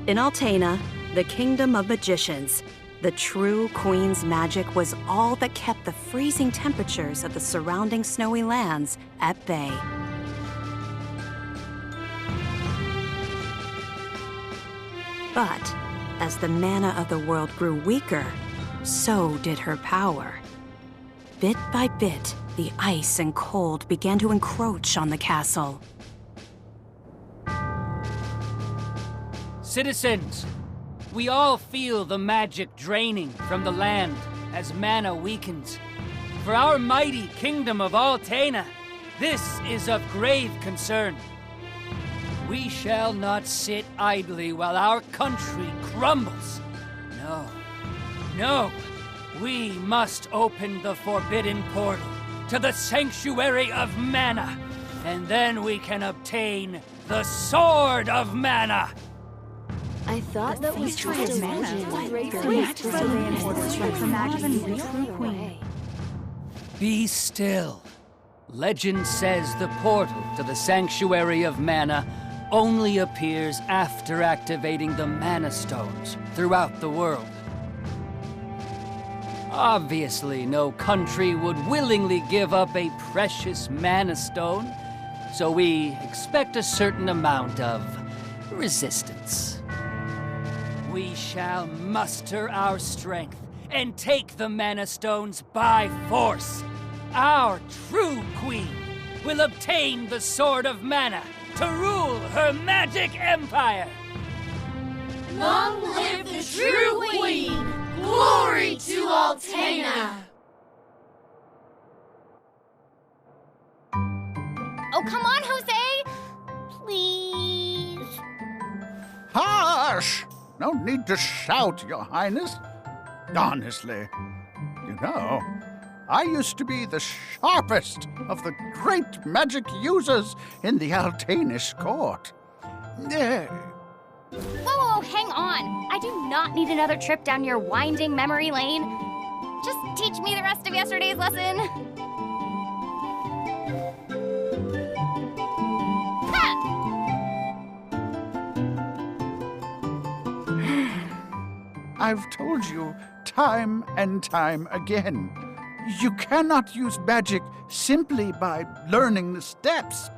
In Altena, the kingdom of magicians, the true queen's magic was all that kept the freezing temperatures of the surrounding snowy lands at bay. But as the mana of the world grew weaker, so did her power. Bit by bit, the ice and cold began to encroach on the castle. Citizens, we all feel the magic draining from the land as mana weakens. For our mighty kingdom of Altena, this is of grave concern. We shall not sit idly while our country crumbles. No, we must open the forbidden portal to the Sanctuary of Mana, and then we can obtain the Sword of Mana. I thought that was trying to imagine. Be still. Legend says the portal to the Sanctuary of Mana only appears after activating the Mana Stones throughout the world. Obviously, no country would willingly give up a precious Mana Stone, so we expect a certain amount of resistance. We shall muster our strength and take the Mana Stones by force. Our true queen will obtain the Sword of Mana to rule her magic empire. Long live the true queen! Glory to Altena! Oh, come on, Jose! Please. Hush! No need to shout, Your Highness. Honestly, you know, I used to be the sharpest of the great magic users in the Altenish court. Whoa, hang on. I do not need another trip down your winding memory lane. Just teach me the rest of yesterday's lesson. I've told you time and time again. You cannot use magic simply by learning the steps.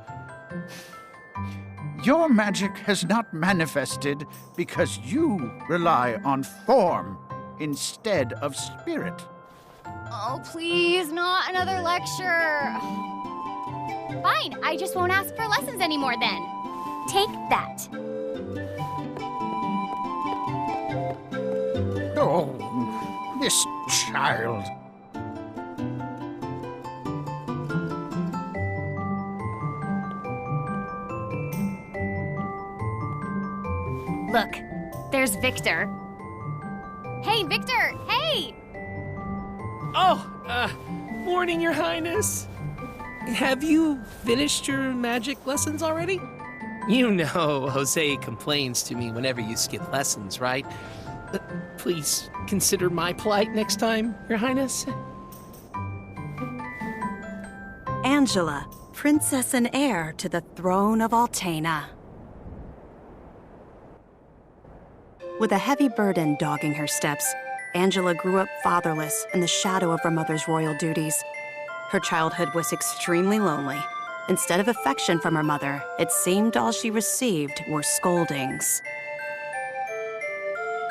Your magic has not manifested because you rely on form instead of spirit. Oh, please, not another lecture. Fine, I just won't ask for lessons anymore then. Take that. Oh, this child. Look, there's Victor. Hey, Victor, hey! Oh, morning, Your Highness. Have you finished your magic lessons already? You know Jose complains to me whenever you skip lessons, right? Please consider my plight next time, Your Highness. Angela, princess and heir to the throne of Altena. With a heavy burden dogging her steps, Angela grew up fatherless in the shadow of her mother's royal duties. Her childhood was extremely lonely. Instead of affection from her mother, it seemed all she received were scoldings.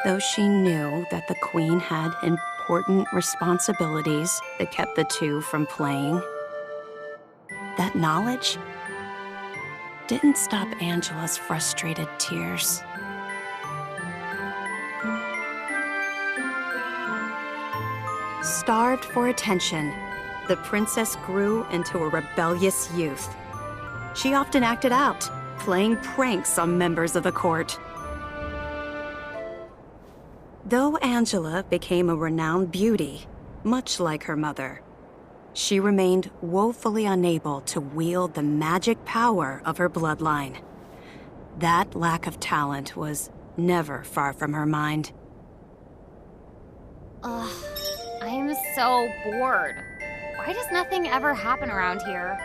Though she knew that the queen had important responsibilities that kept the two from playing, that knowledge didn't stop Angela's frustrated tears. Starved for attention, the princess grew into a rebellious youth. She often acted out, playing pranks on members of the court. Though Angela became a renowned beauty, much like her mother, she remained woefully unable to wield the magic power of her bloodline. That lack of talent was never far from her mind. Ugh, I am so bored. Why does nothing ever happen around here?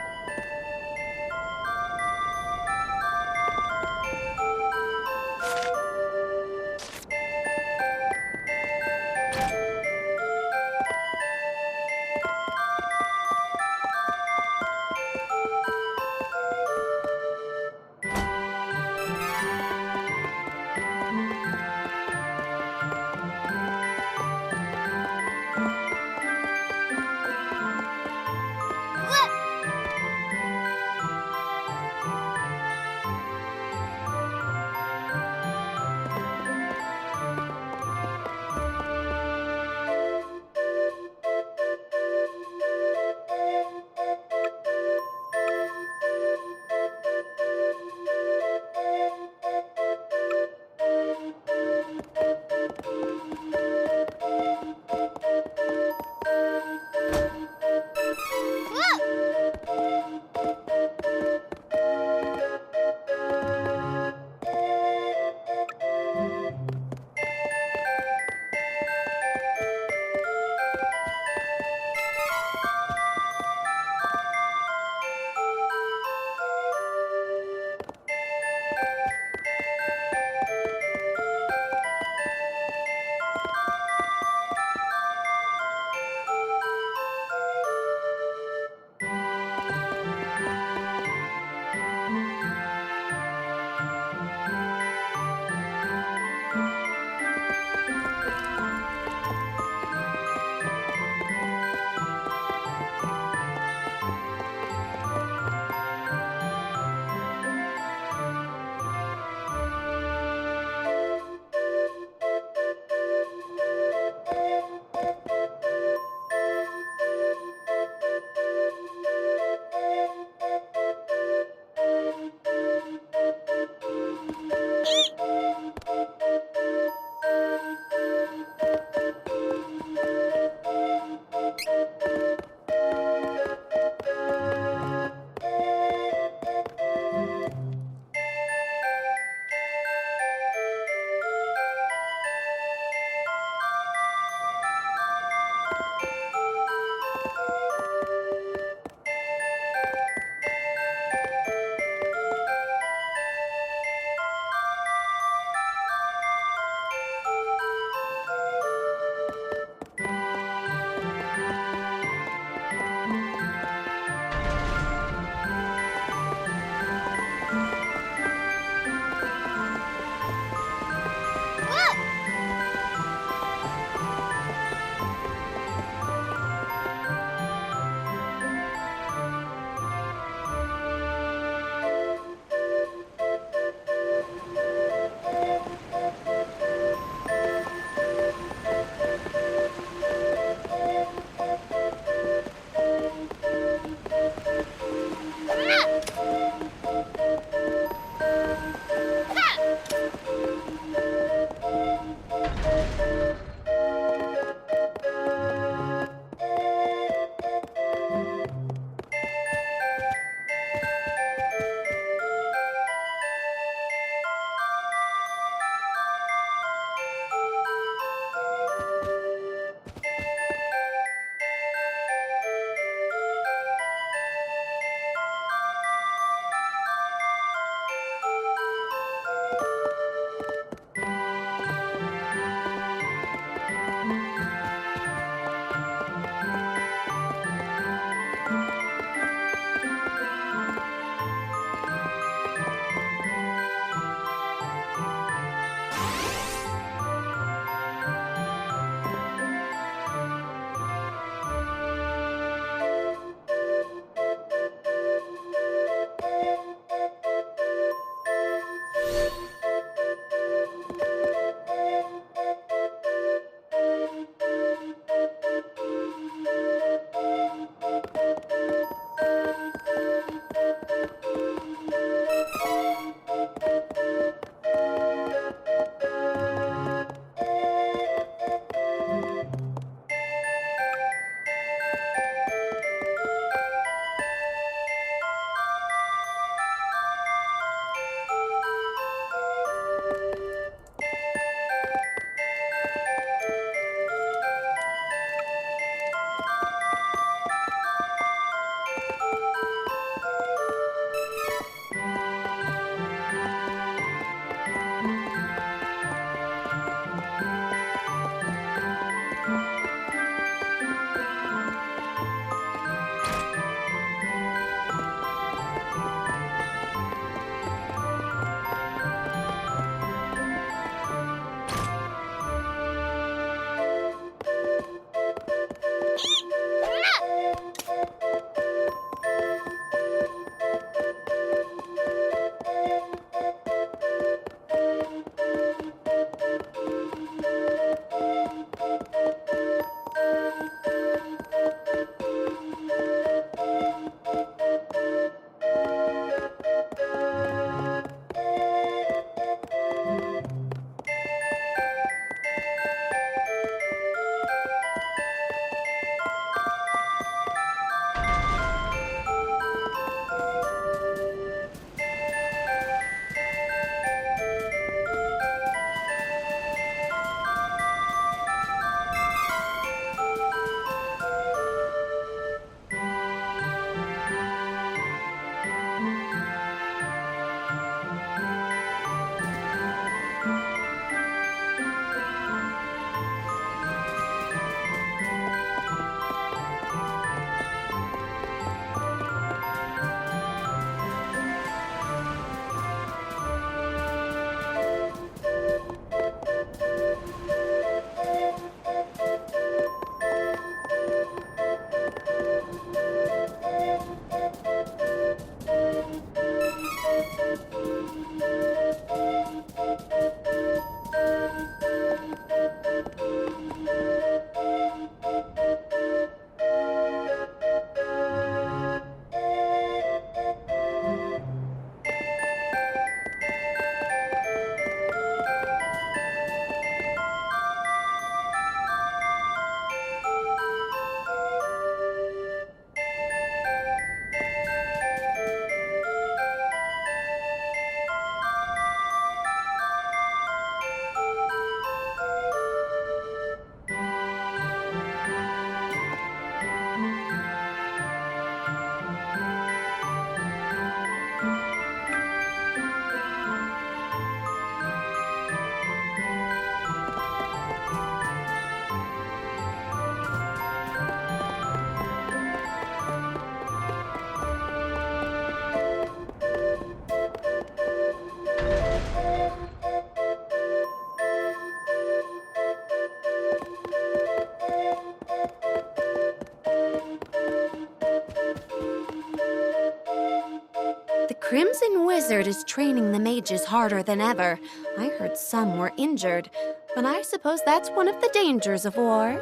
The Crimson Wizard is training the mages harder than ever. I heard some were injured, but I suppose that's one of the dangers of war.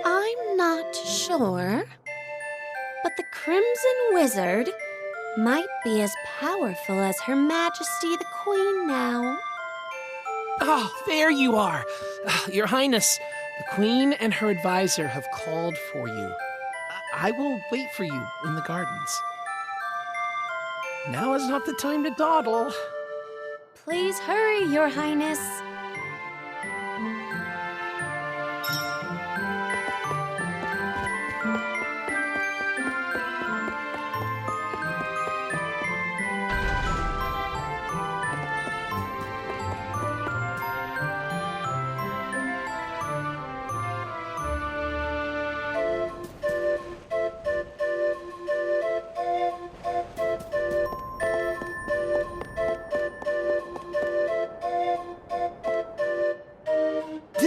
I'm not sure, but the Crimson Wizard might be as powerful as Her Majesty the Queen now. Oh, there you are. Your Highness, the Queen and her advisor have called for you. I will wait for you in the gardens. Now is not the time to dawdle. Please hurry, Your Highness.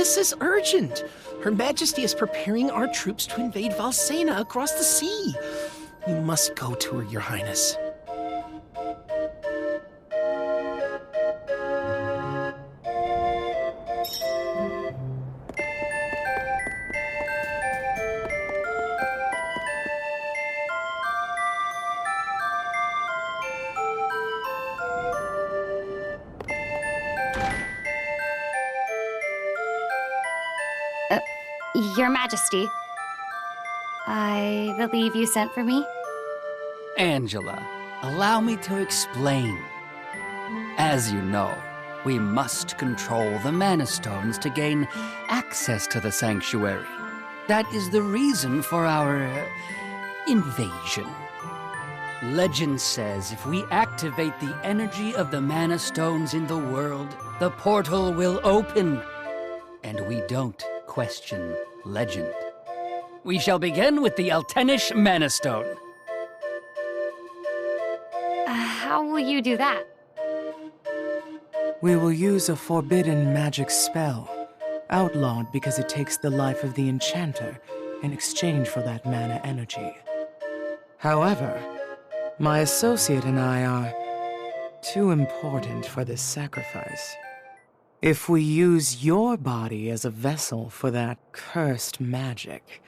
This is urgent. Her Majesty is preparing our troops to invade Valsena across the sea. You must go to her, Your Highness. Your Majesty, I believe you sent for me? Angela, allow me to explain. As you know, we must control the Mana Stones to gain access to the sanctuary. That is the reason for our invasion. Legend says if we activate the energy of the Mana Stones in the world, the portal will open. And we don't question legend. We shall begin with the Altenish Mana Stone. How will you do that? We will use a forbidden magic spell, outlawed because it takes the life of the enchanter in exchange for that mana energy. However, my associate and I are too important for this sacrifice. If we use your body as a vessel for that cursed magic,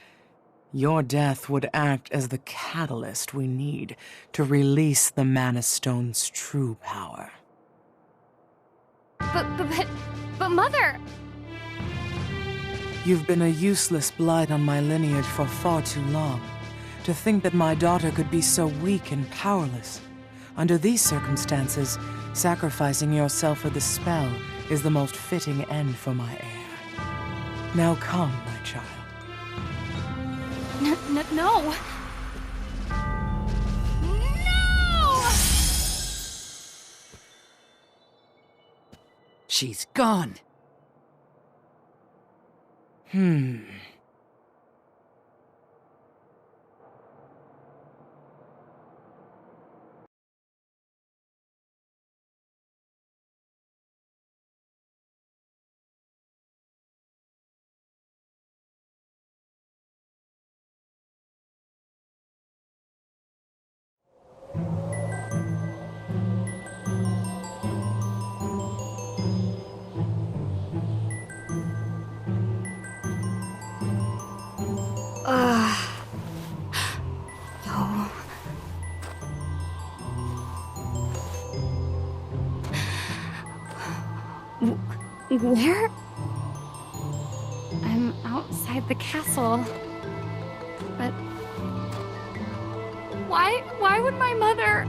your death would act as the catalyst we need to release the Mana Stone's true power. But Mother! You've been a useless blight on my lineage for far too long. To think that my daughter could be so weak and powerless. Under these circumstances, sacrificing yourself for the spell is the most fitting end for my heir. Now come, my child. No! No! She's gone. Where? I'm outside the castle. But why would my mother?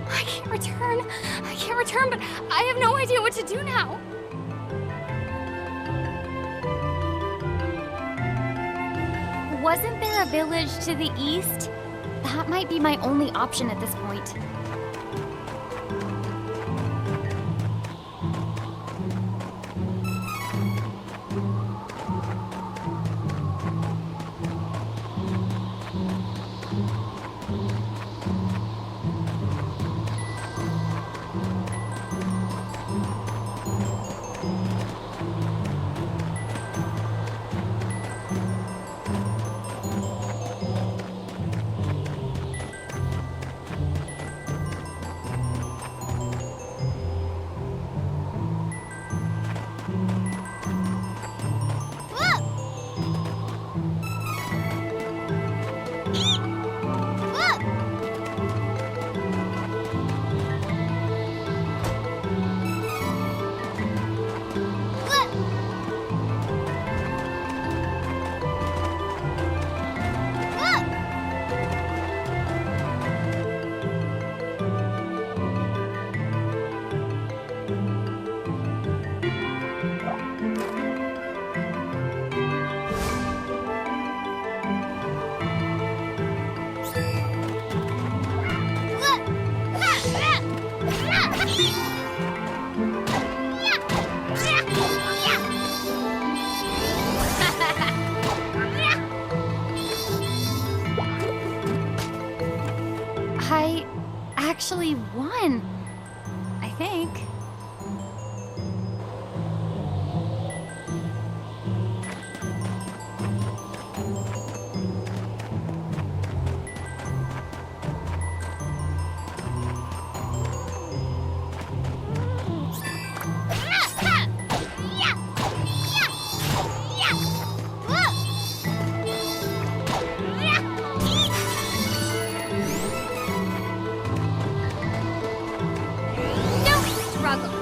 I can't return, but I have no idea what to do now. Wasn't there a village to the east? That might be my only option at this point. I actually won, I think. struggle.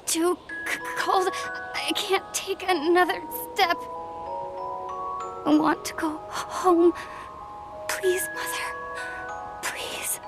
Too cold. I can't take another step. I want to go home. Please, Mother. Please.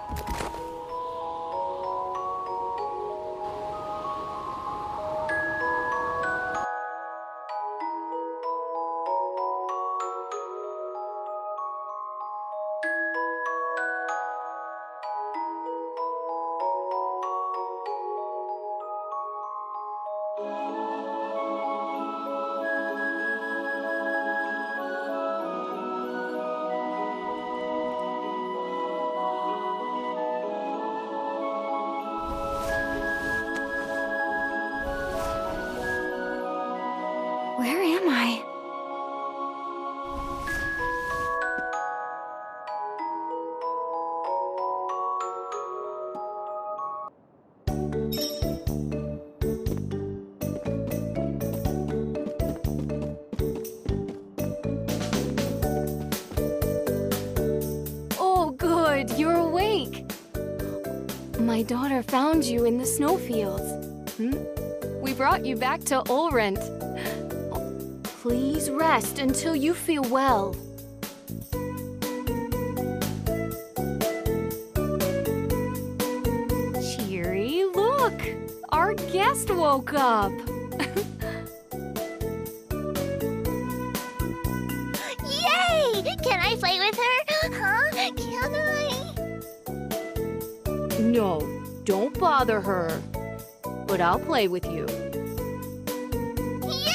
My daughter found you in the snowfields. We brought you back to Ulrent. Please rest until you feel well. Cheery, look! Our guest woke up! Yay! Can I play with her? Huh? Can I? No, don't bother her. But I'll play with you. Yay!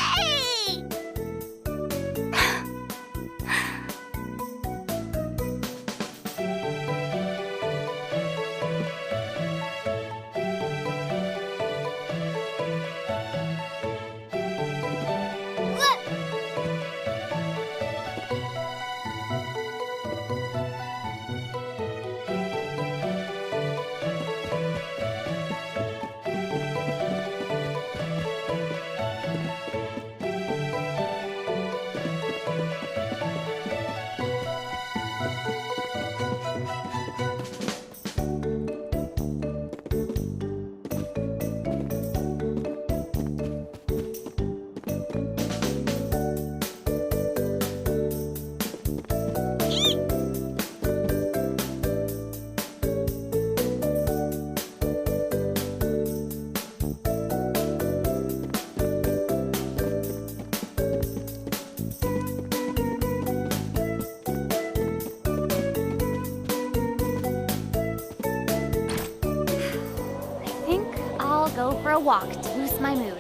Go for a walk to boost my mood.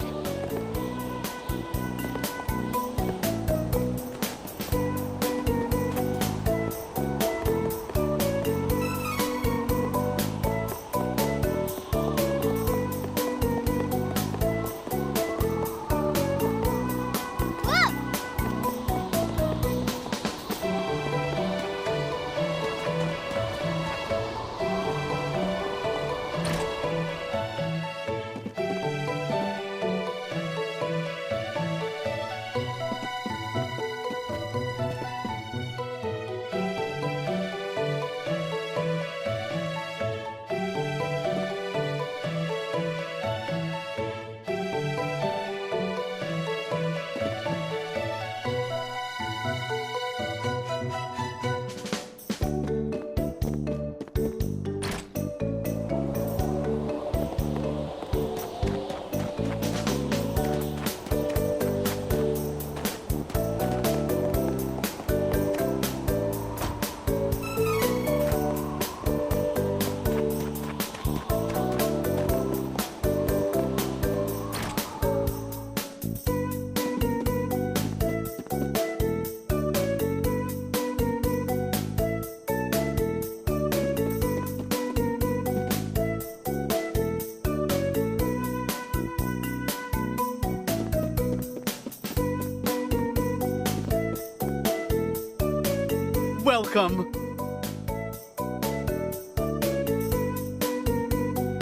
Welcome.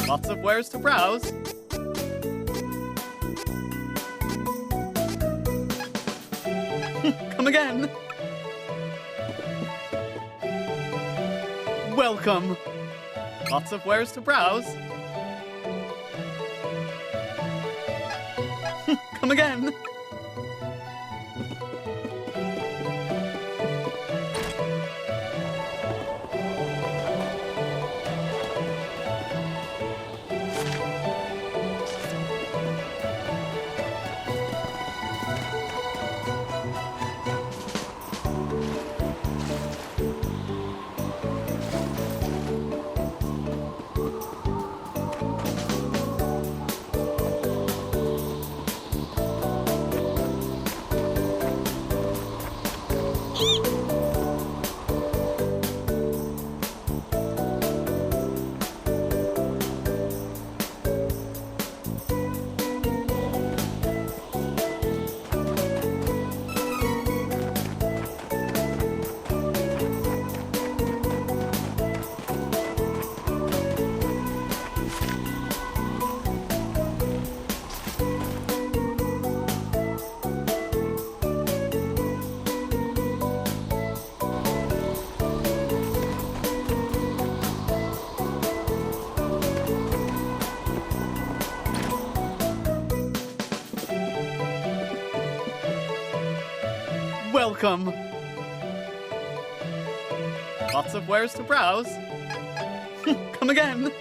Lots of wares to browse. Come again. Welcome. Lots of wares to browse. Come again. Welcome. Lots of wares to browse. Come again.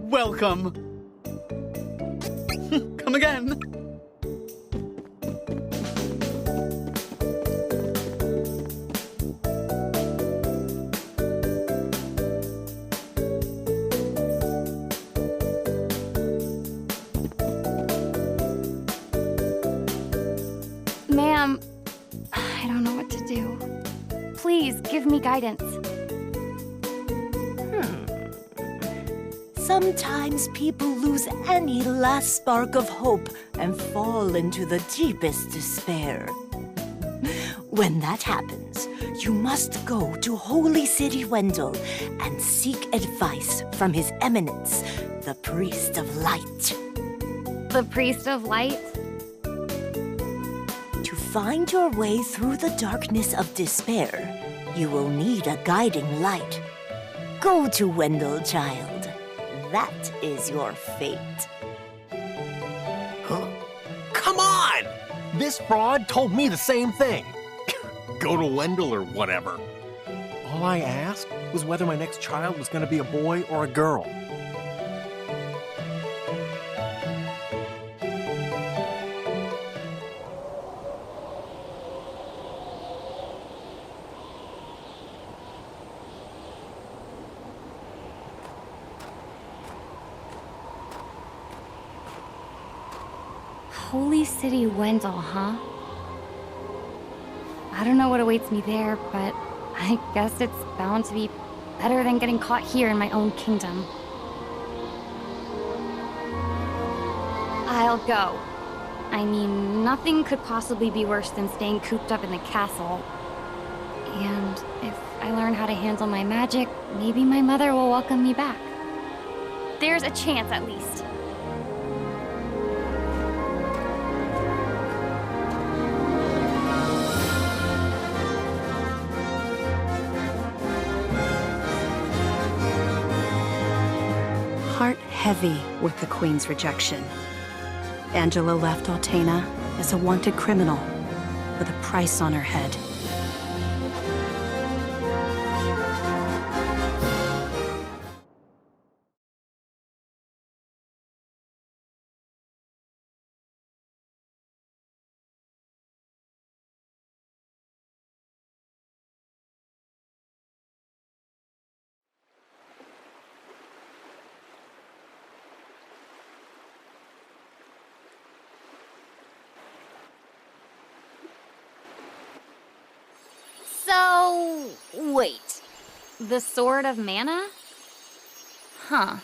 Welcome. Come again. Ma'am, I don't know what to do. Please give me guidance. Sometimes people lose any last spark of hope and fall into the deepest despair. When that happens, you must go to Holy City Wendell and seek advice from His Eminence, the Priest of Light. The Priest of Light? To find your way through the darkness of despair, you will need a guiding light. Go to Wendell, child. That is your fate. Huh? Come on! This fraud told me the same thing. Go to Wendell or whatever. All I asked was whether my next child was going to be a boy or a girl. Holy City Wendell, huh? I don't know what awaits me there, but I guess it's bound to be better than getting caught here in my own kingdom. I'll go. I mean, nothing could possibly be worse than staying cooped up in the castle. And if I learn how to handle my magic, maybe my mother will welcome me back. There's a chance, at least. Heart heavy with the Queen's rejection, Angela left Altena as a wanted criminal with a price on her head. So, wait. The Sword of Mana? Huh.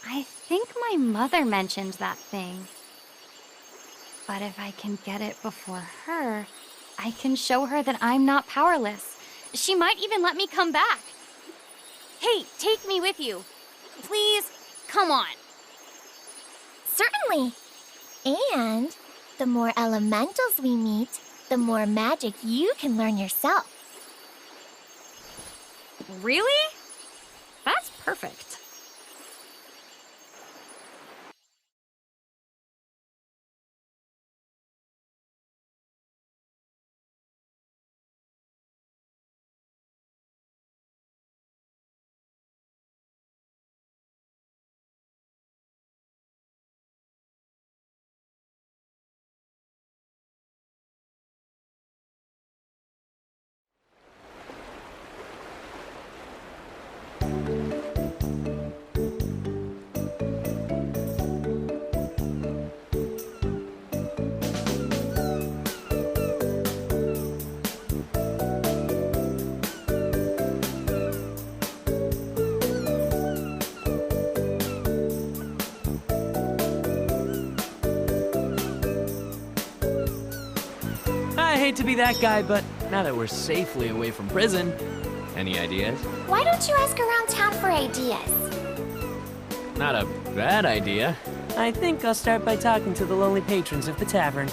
I think my mother mentioned that thing. But if I can get it before her, I can show her that I'm not powerless. She might even let me come back. Hey, take me with you. Please, come on. Certainly. And the more elementals we meet, the more magic you can learn yourself. Really? That's perfect. I hate to be that guy, but now that we're safely away from prison, any ideas? Why don't you ask around town for ideas? Not a bad idea. I think I'll start by talking to the lonely patrons of the tavern.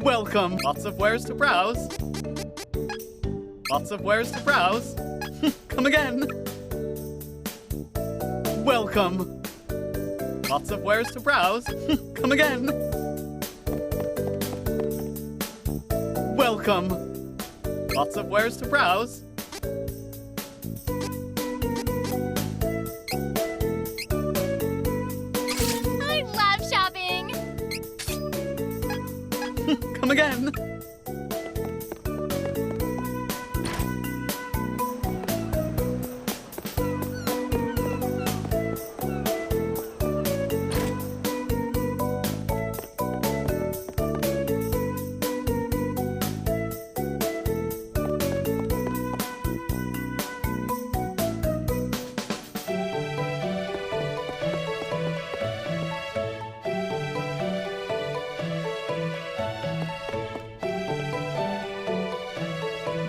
Welcome. Lots of wares to browse. Lots of wares to browse. Come again. Welcome. Lots of wares to browse. Come again. Welcome. Lots of wares to browse. I love shopping. Come again.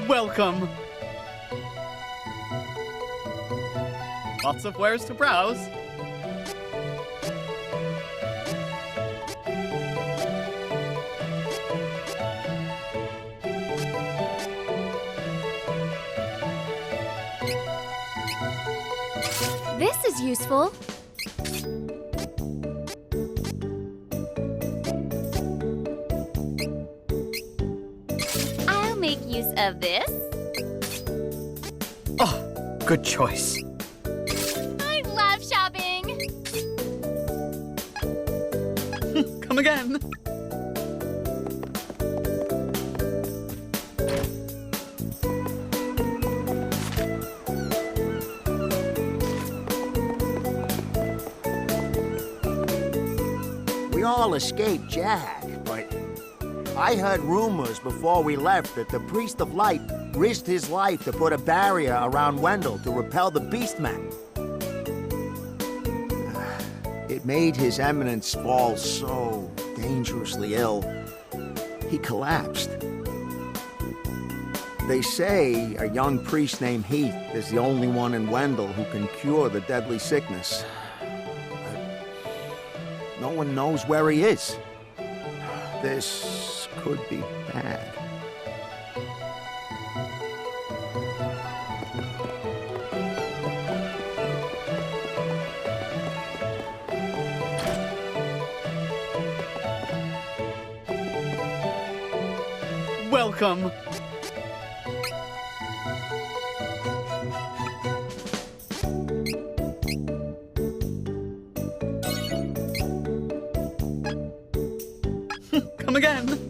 Welcome. Lots of wares to browse. This is useful. I'll make use of this. Oh, good choice. I love shopping. Come again. We all escaped Jack, but I heard rumors before we left that the Priest of Light risked his life to put a barrier around Wendell to repel the Beastmen. It made His Eminence fall so dangerously ill, he collapsed. They say a young priest named Heath is the only one in Wendell who can cure the deadly sickness. No one knows where he is. This could be bad. Welcome. Come again.